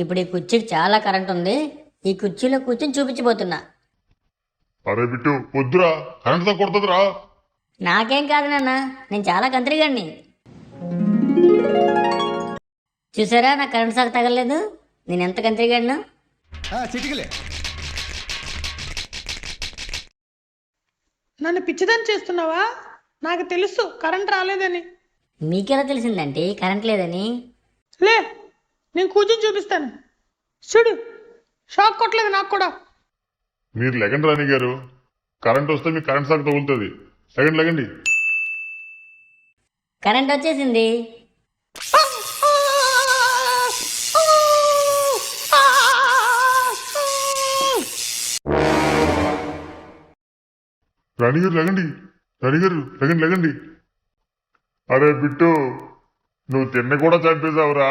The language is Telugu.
ఇప్పుడు ఈ కుర్చీకి చాలా కరెంట్ ఉంది. ఈ కుర్చీలో కూర్చొని చూపించబోతున్నా. అరే బిట్టు వద్దురా, కరెంట్తో కొడుతుందిరా. నాకేం కాదు నాన్న, నేను చాలా కంత్రిగాడిని. చూసారా నాకు కరెంట్ షాక్ తగలలేదు. నేను ఎంత కంత్రిగాడినో. చిటికలే. నన్ను పిచ్చిదని చేస్తున్నావా? నాకు తెలుసు కరెంట్ రాలేదని. మీకెలా తెలిసిందంటే కరెంట్ లేదని? లే, నేను కూర్చొని చూపిస్తాను. చూడు, షాక్ కొట్టలేదు నాకు కూడా. మీరు లెగండి రాణి గారు, కరెంట్ వస్తే మీకు కరెంట్ షాక్ తగులుతుంది. లెగండి లెగండి. కరెంట్ వచ్చేసింది. రాణి గారు లెగండి, రాణి గారు లెగండి లెగండి. అరే బిట్టు, నువ్వు తిన్న కూడా చంపేశావురా.